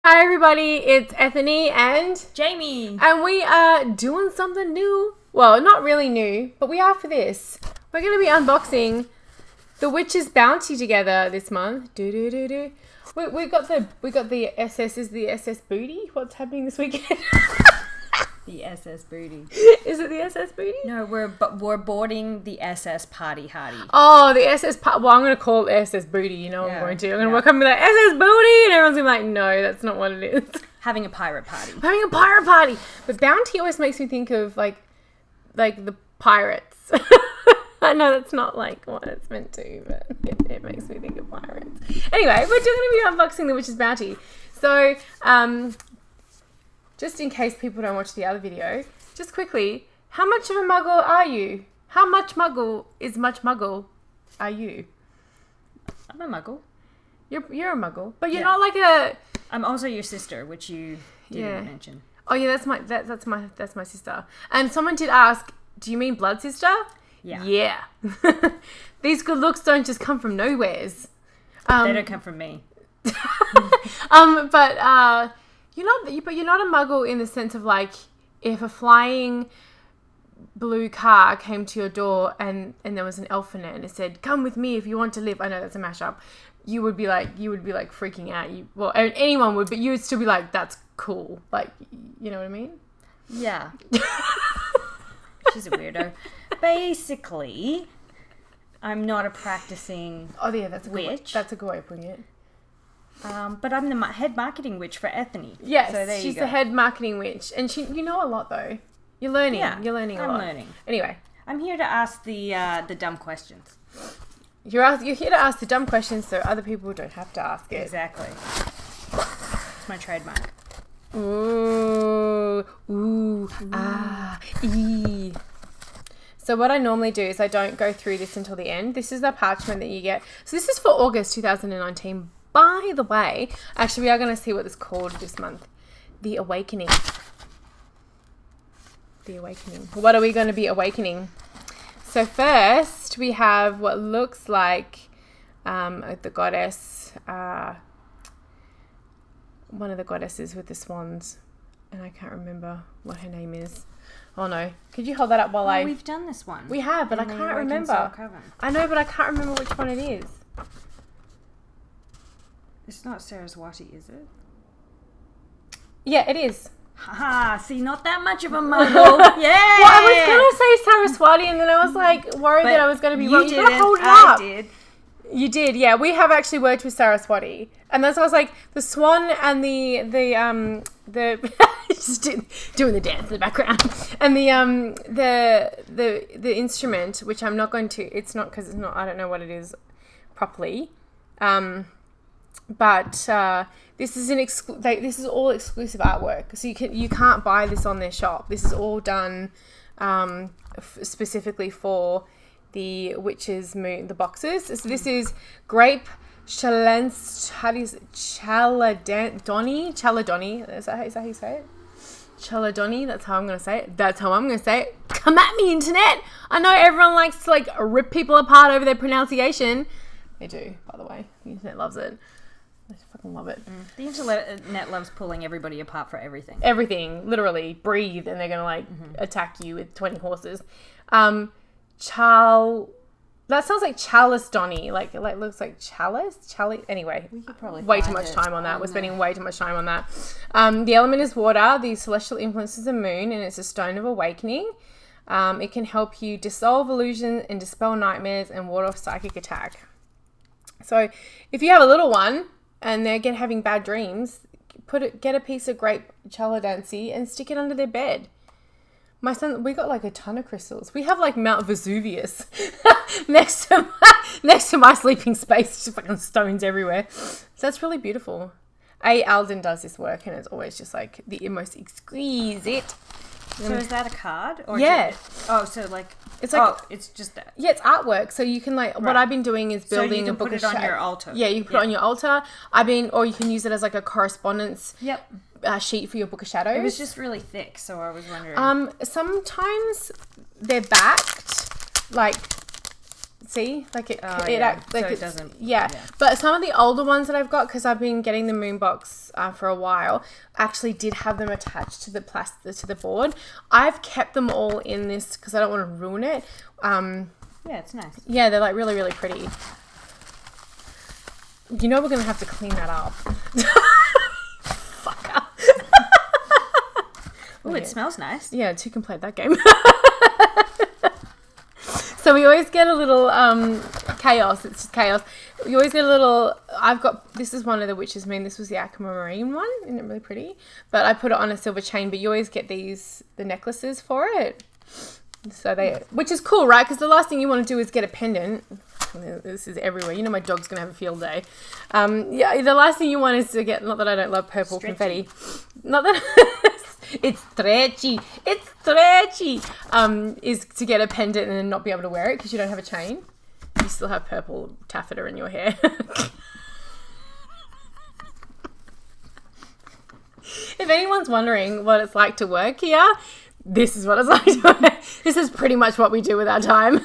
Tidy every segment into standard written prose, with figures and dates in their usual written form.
Hi everybody, it's Ethany and Jamie. And we are doing something new. Well, not really new, but we are for this. We're going to be unboxing the Witch's Bounty together this month. We got the SS, is the SS Booty? What's happening this weekend? The SS Booty. Is it the SS Booty? No, we're boarding the SS Party Hardy. Oh, the SS well, I'm going to call it SS Booty, you know. I'm going to walk up and be like, SS Booty, and everyone's going to be like, no, that's not what it is. Having a pirate party. Having a pirate party. But Bounty always makes me think of like the pirates. I know that's not like what it's meant to, but it makes me think of pirates. Anyway, we're going to be unboxing the Witch's Bounty. So, just in case people don't watch the other video, just quickly, how much of a muggle are you? How much muggle is much muggle are you? I'm a muggle. You're a muggle, but you're not like a... I'm also your sister, which you didn't mention. Oh yeah, that's my sister. And someone did ask, do you mean blood sister? Yeah. Yeah. These good looks don't just come from nowheres. They don't come from me. But you're not a muggle in the sense of like, if a flying blue car came to your door and there was an elf in it and it said, "Come with me if you want to live." I know that's a mashup. You would be like freaking out. Anyone would, but you would still be like, "That's cool." Like, you know what I mean? Yeah. She's a weirdo. Basically, I'm not a practicing witch. That's a good way of putting it. But I'm the head marketing witch for Ethany. Yes, so she's the head marketing witch, and you know a lot though. You're learning. Yeah, you're learning a lot. I'm learning. Anyway, I'm here to ask the dumb questions. You're here to ask the dumb questions, so other people don't have to ask it. Exactly. It's my trademark. Ooh, ee. So what I normally do is I don't go through this until the end. This is the parchment that you get. So this is for August 2019. By the way, actually we are going to see what it's called this month. The Awakening. The Awakening. What are we going to be awakening? So first we have what looks like the goddess, one of the goddesses with the swans, and I can't remember what her name is. Oh no. Could you hold that up while we've done this one. We have, but I can't remember. I know, but I can't remember which one it is. It's not Saraswati, is it? Yeah, it is. Haha, see, not that much of a muggle. Yeah! Well, I was going to say Saraswati, and then I was like worried that I was going to be wrong. You got to hold it up. I did. You did, yeah. We have actually worked with Saraswati. And that's why I was like, the swan and the just doing the dance in the background. And the instrument, which I'm not going to, it's not because it's not, I don't know what it is properly. But this is this is all exclusive artwork. So you can't buy this on their shop. This is all done specifically for the Witch's Moon, the boxes. So this is grape chaladoni. Is that how you say it? Chaladoni. That's how I'm going to say it. Come at me, internet. I know everyone likes to like rip people apart over their pronunciation. They do, by the way. The internet loves it. I fucking love it. The internet loves pulling everybody apart for everything. Everything. Literally. Breathe and they're going to like attack you with 20 horses. That sounds like chalice Donny. Like looks like chalice. Anyway, we could probably way too much time on that. We're spending way too much time on that. The element is water. The celestial influence is the moon, and it's a stone of awakening. It can help you dissolve illusions and dispel nightmares and ward off psychic attack. So, if you have a little one and they're having bad dreams, get a piece of grape chaladancy and stick it under their bed. My son, we got like a ton of crystals. We have like Mount Vesuvius next to my sleeping space, just fucking stones everywhere. So that's really beautiful. Alden does this work, and it's always just like the most exquisite. So is that a card? Or yeah. So like it's like it's just that. Yeah, it's artwork. So you can like what I've been doing is building a book put it on your altar. Yeah, you can put it on your altar. Or you can use it as like a correspondence. Yep. Sheet for your Book of Shadows. It was just really thick, so I was wondering. Sometimes they're backed, like See, like it doesn't. Yeah. But some of the older ones that I've got, because I've been getting the moon box for a while, actually did have them attached to the board. I've kept them all in this because I don't want to ruin it. Yeah, it's nice. Yeah, they're like really, really pretty. You know we're gonna have to clean that up. Fucker. Oh, it smells nice. Yeah, two can play that game. So we always get a little chaos. It's just chaos. We always get a little... This is one of the Witch's Moon. This was the aquamarine one. Isn't it really pretty? But I put it on a silver chain. But you always get the necklaces for it. So which is cool, right? Because the last thing you want to do is get a pendant. This is everywhere. You know my dog's going to have a field day. The last thing you want is to get... Not that I don't love purple confetti. Not that... It's stretchy. Is to get a pendant and then not be able to wear it because you don't have a chain. You still have purple taffeta in your hair. If anyone's wondering what it's like to work here, this is what it's like to work. This is pretty much what we do with our time.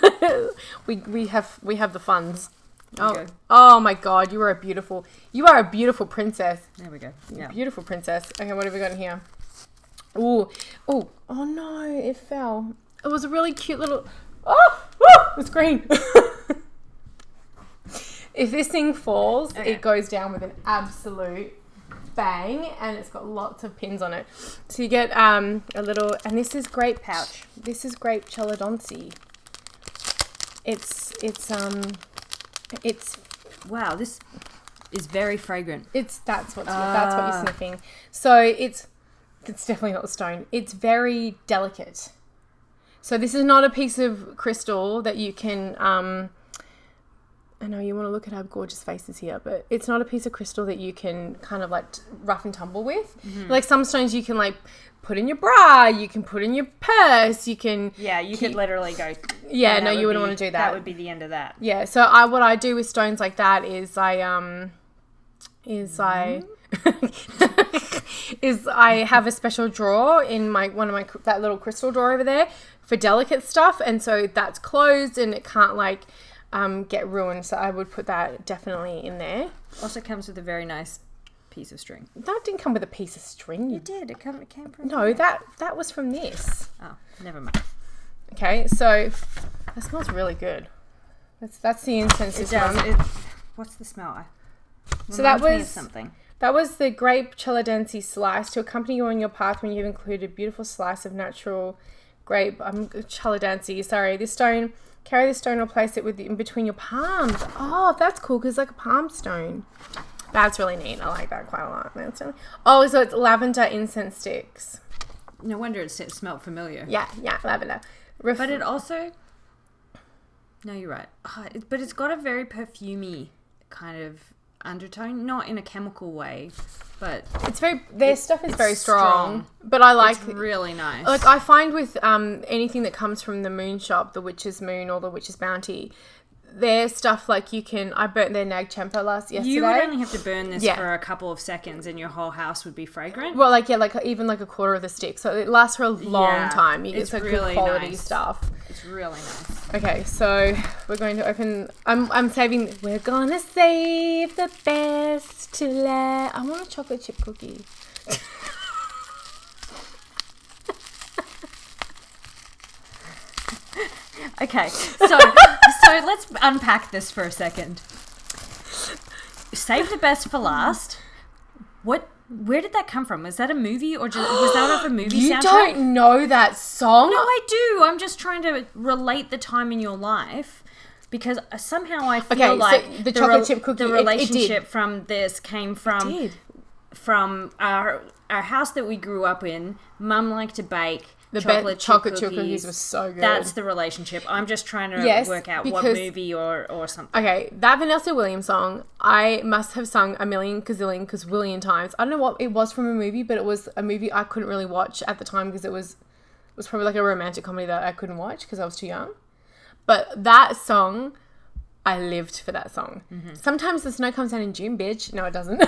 we have the funds. Oh my God, you are a beautiful princess. There we go. Yeah. Beautiful princess. Okay, what have we got in here? Oh no, it fell. It was a really cute little... it's green. If this thing falls, It goes down with an absolute bang, and it's got lots of pins on it. So you get a little... And this is grape pouch. This is grape celadonsi. It's Wow, this is very fragrant. That's what you're sniffing. So it's definitely not the stone. It's very delicate. So this is not a piece of crystal that you can... I know you want to look at our gorgeous faces here, but it's not a piece of crystal that you can kind of like rough and tumble with. Mm-hmm. Like some stones you can like put in your bra, you can put in your purse, you can... Yeah, you could literally go... Yeah, no, you wouldn't want to do that. That would be the end of that. Yeah, so what I do with stones like that is I have a special drawer in that little crystal drawer over there for delicate stuff, and so that's closed and it can't like get ruined. So I would put that definitely in there. Also comes with a very nice piece of string. That didn't come with a piece of string. It did. It came from... No, that was from this. Oh, never mind. Okay, so that smells really good. That's the incense. It does. What's the smell? So that was something. That was the grape celadonsi slice to accompany you on your path when you've included a beautiful slice of natural grape celadonsi. Sorry, this stone. Carry this stone or place it in between your palms. Oh, that's cool because it's like a palm stone. That's really neat. I like that quite a lot. Oh, so it's lavender incense sticks. No wonder it smelled familiar. Yeah, lavender. But it also... No, you're right. But it's got a very perfumey kind of undertone, not in a chemical way, but their stuff is very strong. But I like... It's really nice. Like I find with anything that comes from the moon shop, the Witch's Moon or the Witch's Bounty, their stuff like I burnt their Nag Champa yesterday. You would only have to burn this for a couple of seconds and your whole house would be fragrant. Well, even like a quarter of the stick. So it lasts for a long time. It's like really good quality stuff. It's really nice. Okay, so we're going to open... I'm saving... We're gonna save the best to last. I want a chocolate chip cookie. Okay, so let's unpack this for a second. Save the best for last. Where did that come from? Was that a movie or was that off a movie soundtrack? You don't know that song? No, I do. I'm just trying to relate the time in your life because somehow I feel like so the chocolate chip cookie, the relationship from this came from our house that we grew up in. Mum liked to bake. The chocolate chip cookies were so good. That's the relationship. I'm just trying to work out what movie or something. Okay, that Vanessa Williams song, I must have sung a million gazillion times. I don't know what it was from a movie, but it was a movie I couldn't really watch at the time because it was probably like a romantic comedy that I couldn't watch because I was too young. But that song, I lived for that song. Mm-hmm. Sometimes the snow comes down in June, bitch. No, it doesn't.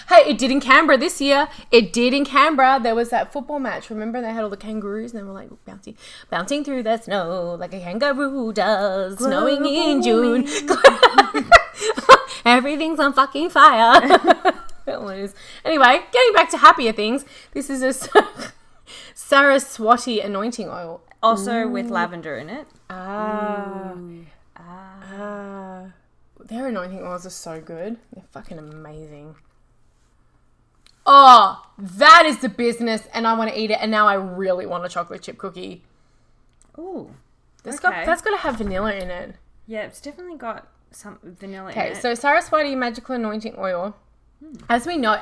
Hey, it did in Canberra this year. It did in Canberra. There was that football match. Remember, they had all the kangaroos and they were like bouncing through the snow like a kangaroo does, snowing in June. Everything's on fucking fire. Anyway, getting back to happier things. This is a Saraswati anointing oil. Also with lavender in it. Their anointing oils are so good. They're fucking amazing. Oh, that is the business, and I want to eat it, and now I really want a chocolate chip cookie. Ooh. That's got to have vanilla in it. Yeah, it's definitely got some vanilla in it. Okay, so Saraswati magical anointing oil. As we know,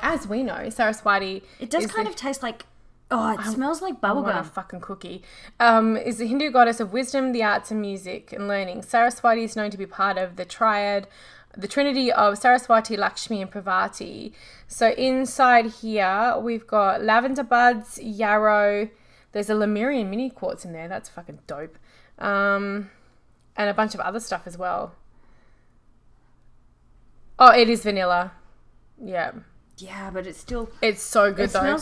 Saraswati. It does kind of taste like. Oh, it smells like bubblegum. I want a fucking cookie. Is the Hindu goddess of wisdom, the arts, and music and learning. Saraswati is known to be part of the trinity of Saraswati, Lakshmi, and Parvati. So inside here, we've got lavender buds, yarrow. There's a Lemurian mini quartz in there. That's fucking dope. And a bunch of other stuff as well. Oh, it is vanilla. Yeah. Yeah, but it's still... It's so good, though.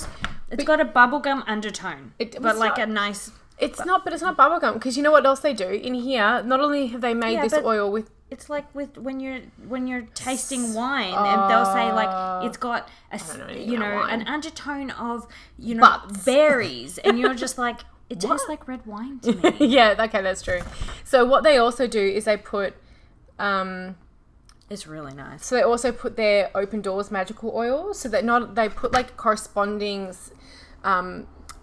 It's got a bubblegum undertone, but like a nice... It's not bubblegum, because you know what else they do? In here, not only have they made this oil with... It's like with when you're tasting wine, and they'll say like it's got an undertone of berries, and you're just like it tastes like red wine to me. Yeah, okay, that's true. So what they also do is they put it's really nice. So they also put their open doors magical oil, so that they put like corresponding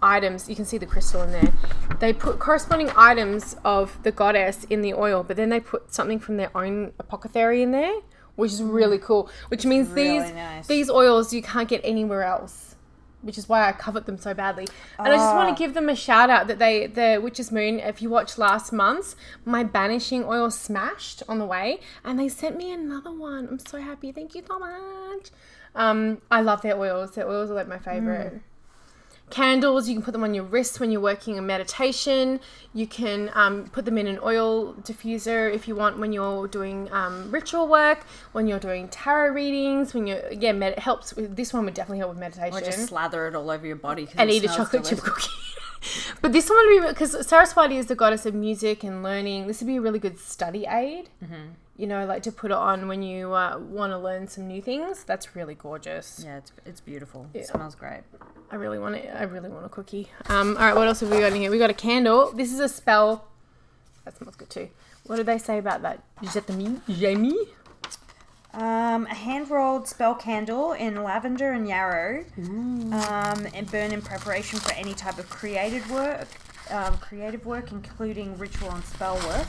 items. You can see the crystal in there. They put corresponding items of the goddess in the oil, but then they put something from their own apothecary in there, which is really cool. Which means these oils you can't get anywhere else, which is why I covet them so badly. And I just want to give them a shout out that the Witch's Moon, if you watched last month's, my banishing oil smashed on the way, and they sent me another one. I'm so happy. Thank you so much. I love their oils. Their oils are like my favorite. Candles, you can put them on your wrists when you're working in meditation. You can put them in an oil diffuser if you want when you're doing ritual work, when you're doing tarot readings, when you're, it helps with, this one would definitely help with meditation. Or just slather it all over your body. And eat a chocolate chip cookie. But this one would be, because Saraswati is the goddess of music and learning, this would be a really good study aid. Mm-hmm. You know, like to put it on when you want to learn some new things. That's really gorgeous. Yeah, it's beautiful. Yeah. It smells great. I really want a cookie. All right, what else have we got in here? We got a candle. This is a spell. That smells good too. What did they say about that? Jamie? A hand-rolled spell candle in lavender and yarrow, and burn in preparation for any type of creative work, including ritual and spell work.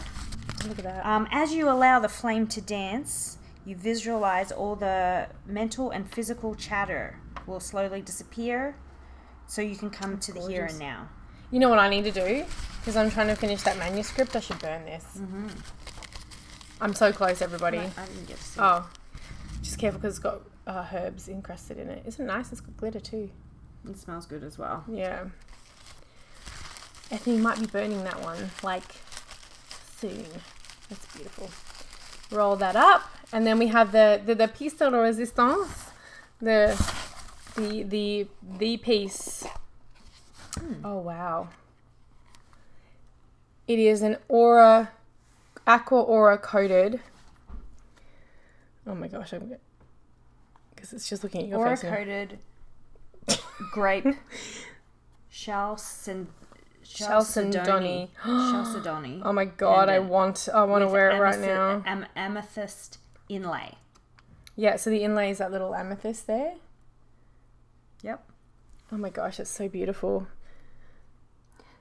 Look at that. As you allow the flame to dance, you visualize all the mental and physical chatter will slowly disappear, so you can come to the here and now. You know what I need to do? Because I'm trying to finish that manuscript. I should burn this. Mm-hmm. I'm so close, everybody. I didn't get to see it. Just careful because it's got herbs encrusted in it. Isn't it nice? It's got glitter too. It smells good as well. Yeah. Ethne might be burning that one, like, soon. That's beautiful. Roll that up. And then we have the piece de resistance. The piece. Oh, wow. It is an aqua aura coated. Oh my gosh, because it's just looking at your face. Aura coated grape Chalcedony. Oh my god, I want to wear it right now. Amethyst inlay. Yeah, so the inlay is that little amethyst there. Yep. Oh my gosh, it's so beautiful.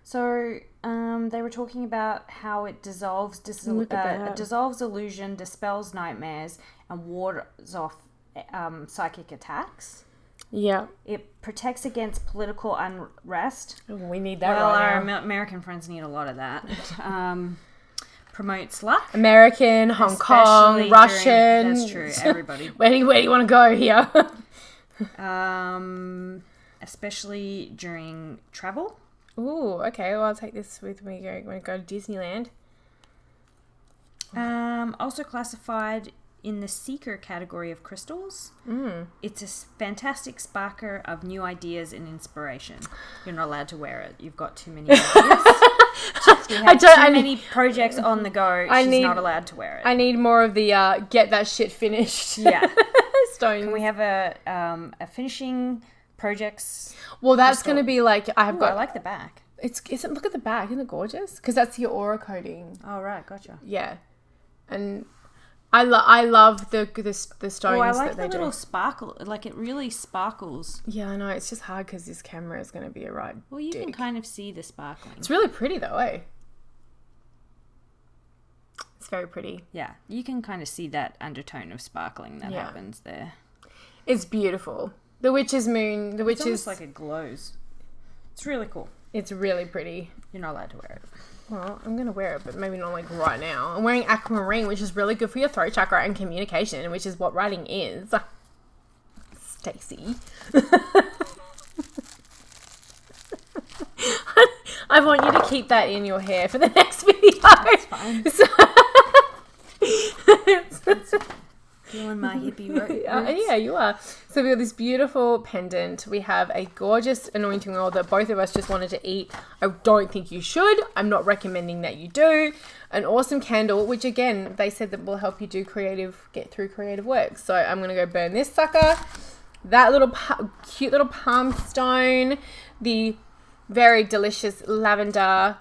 So, they were talking about how it dissolves illusion, dispels nightmares, and wards off psychic attacks. Yeah. It protects against political unrest. We need that right now. Our American friends need a lot of that. Promotes luck. American, Hong Kong, Russian. That's true, everybody. Where do you want to go here? Especially during travel. Ooh, okay. Well, I'll take this with me when we go to Disneyland. Also classified in the seeker category of crystals. It's a fantastic sparker of new ideas and inspiration. You're not allowed to wear it. You've got too many ideas. You have too many projects on the go. She's not allowed to wear it. I need more of the get that shit finished. Yeah. Stones. Can we have a finishing projects? Well, that's going to be like I like the back. Look at the back. Isn't it gorgeous? Because that's your aura coating. Oh right, gotcha. Yeah, and I love the stones. Oh, I like that they the little do. sparkle. Like it really sparkles. Yeah, I know. It's just hard because this camera is going to be a right. Well, you can kind of see the sparkling. It's really pretty though, eh? It's very pretty. Yeah, you can kind of see that undertone of sparkling that happens there. It's beautiful. The witch's moon. It's almost like it glows. It's really cool. It's really pretty. You're not allowed to wear it. Well, I'm going to wear it, but maybe not like right now. I'm wearing aquamarine, which is really good for your throat chakra and communication, which is what writing is. Stacey. I want you to keep that in your hair for the next video. That's fine. Feeling my hippie roots. Yeah, you are. So we have this beautiful pendant. We have a gorgeous anointing oil that both of us just wanted to eat. I don't think you should. I'm not recommending that you do. An awesome candle, which again, they said that will help you get through creative work. So I'm going to go burn this sucker. That little cute little palm stone. The very delicious lavender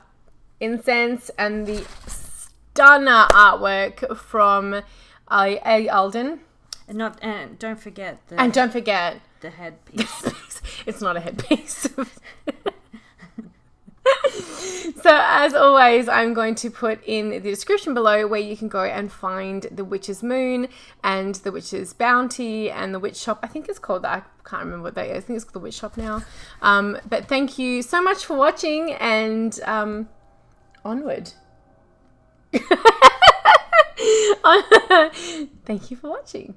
incense. And the stunner artwork from A. Alden. And don't forget the headpiece. It's not a headpiece. So as always, I'm going to put in the description below where you can go and find the Witch's Moon and the Witch's Bounty and the Witch Shop. I think it's called that. I can't remember what that is. I think it's called the Witch Shop now. But thank you so much for watching, and onward. Thank you for watching.